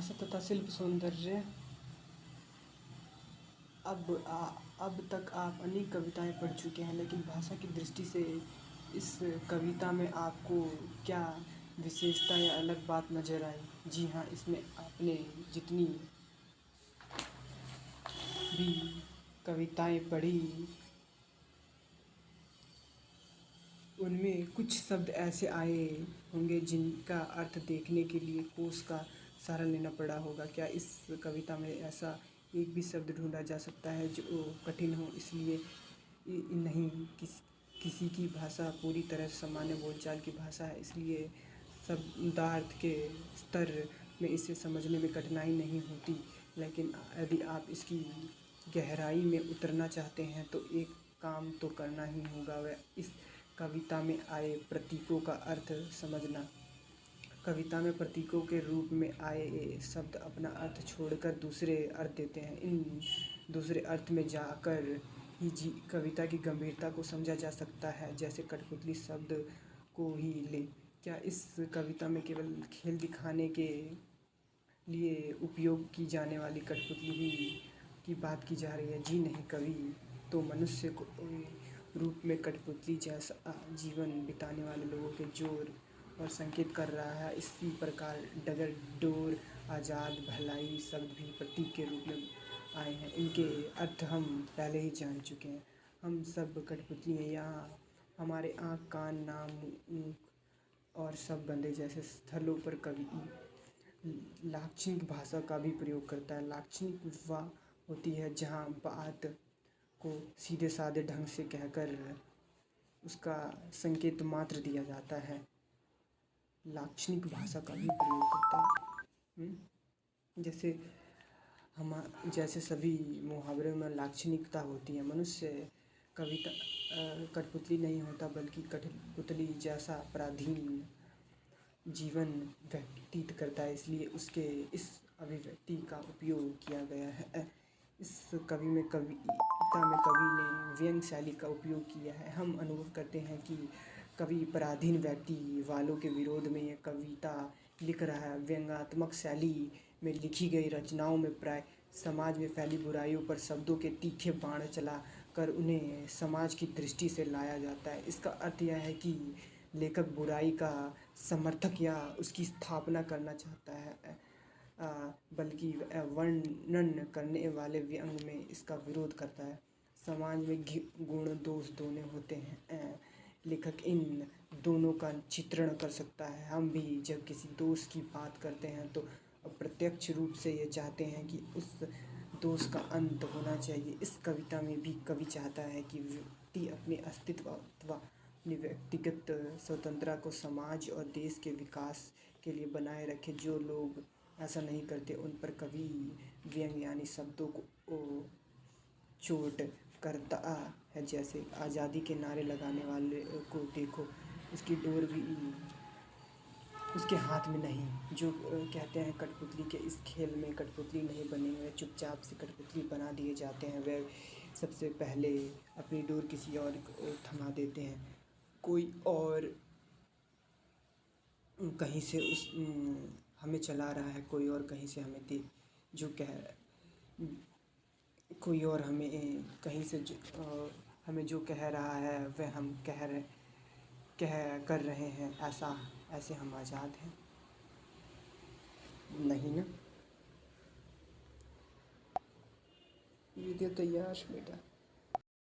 भाषा तथा शिल्प सौंदर्य। अब तक आप अनेक कविताएं पढ़ चुके हैं, लेकिन भाषा की दृष्टि से इस कविता में आपको क्या विशेषता या अलग बात नज़र आई? जी हाँ, इसमें आपने जितनी भी कविताएं पढ़ी उनमें कुछ शब्द ऐसे आए होंगे जिनका अर्थ देखने के लिए कोश का सहारा लेना पड़ा होगा। क्या इस कविता में ऐसा एक भी शब्द ढूंढा जा सकता है जो कठिन हो? इसलिए नहीं, किसी की भाषा पूरी तरह से सामान्य बोलचाल की भाषा है, इसलिए शब्दार्थ के स्तर में इसे समझने में कठिनाई नहीं होती। लेकिन यदि आप इसकी गहराई में उतरना चाहते हैं तो एक काम तो करना ही होगा, वह इस कविता में आए प्रतीकों का अर्थ समझना। कविता में प्रतीकों के रूप में आए ये शब्द अपना अर्थ छोड़कर दूसरे अर्थ देते हैं। इन दूसरे अर्थ में जाकर ही कविता की गंभीरता को समझा जा सकता है। जैसे कठपुतली शब्द को ही ले, क्या इस कविता में केवल खेल दिखाने के लिए उपयोग की जाने वाली कठपुतली ही की बात की जा रही है? जी नहीं, कवि तो मनुष्य को रूप में कठपुतली जैसा जीवन बिताने वाले लोगों के जोर और संकेत कर रहा है। इसी प्रकार डगर, डोर, आज़ाद, भलाई शब्द भी प्रतीक के रूप में आए हैं। इनके अर्थ हम पहले ही जान चुके हैं। हम सब कठपुतली हैं। यहाँ हमारे आँख, कान, नाक, मुँह और सब बंधे जैसे स्थलों पर कवि लाक्षणिक भाषा का भी प्रयोग करता है। लाक्षणिक वह होती है जहाँ बात को सीधे साधे ढंग से कहकर उसका संकेत मात्र दिया जाता है। लाक्षणिक भाषा का भी प्रयोग करता है। जैसे सभी मुहावरों में लाक्षणिकता होती है। मनुष्य कविता कठपुतली नहीं होता, बल्कि कठपुतली जैसा पराधीन जीवन व्यतीत करता है, इसलिए उसके इस अभिव्यक्ति का उपयोग किया गया है। इस कविता में कवि ने व्यंग्य शैली का उपयोग किया है। हम अनुभव करते हैं कि कवि पराधीन व्यक्ति वालों के विरोध में यह कविता लिख रहा है। व्यंग्यात्मक शैली में लिखी गई रचनाओं में प्राय समाज में फैली बुराइयों पर शब्दों के तीखे बाण चला कर उन्हें समाज की दृष्टि से लाया जाता है। इसका अर्थ यह है कि लेखक बुराई का समर्थक या उसकी स्थापना करना चाहता है, बल्कि वर्णन करने वाले व्यंग में इसका विरोध करता है। समाज में गुण दोष दोनों होते हैं। लेखक इन दोनों का चित्रण कर सकता है। हम भी जब किसी दोष की बात करते हैं तो अप्रत्यक्ष रूप से ये चाहते हैं कि उस दोष का अंत होना चाहिए। इस कविता में भी कवि चाहता है कि व्यक्ति अपने अस्तित्व अथवा अपनी व्यक्तिगत स्वतंत्रता को समाज और देश के विकास के लिए बनाए रखे। जो लोग ऐसा नहीं करते उन पर कवि व्यंग्य यानी शब्दों को चोट करता है। जैसे आज़ादी के नारे लगाने वाले को देखो, उसकी डोर भी उसके हाथ में नहीं। जो कहते हैं कठपुतली के इस खेल में कठपुतली नहीं बने हुए, चुपचाप से कठपुतली बना दिए जाते हैं, वे सबसे पहले अपनी डोर किसी और को थमा देते हैं। कोई और कहीं से हमें चला रहा है, कोई और कहीं से हमें कोई और हमें कहीं से हमें जो कह रहा है वह हम कर रहे हैं। ऐसे हम आज़ाद हैं? नहीं ना। वीडियो तैयार बेटा।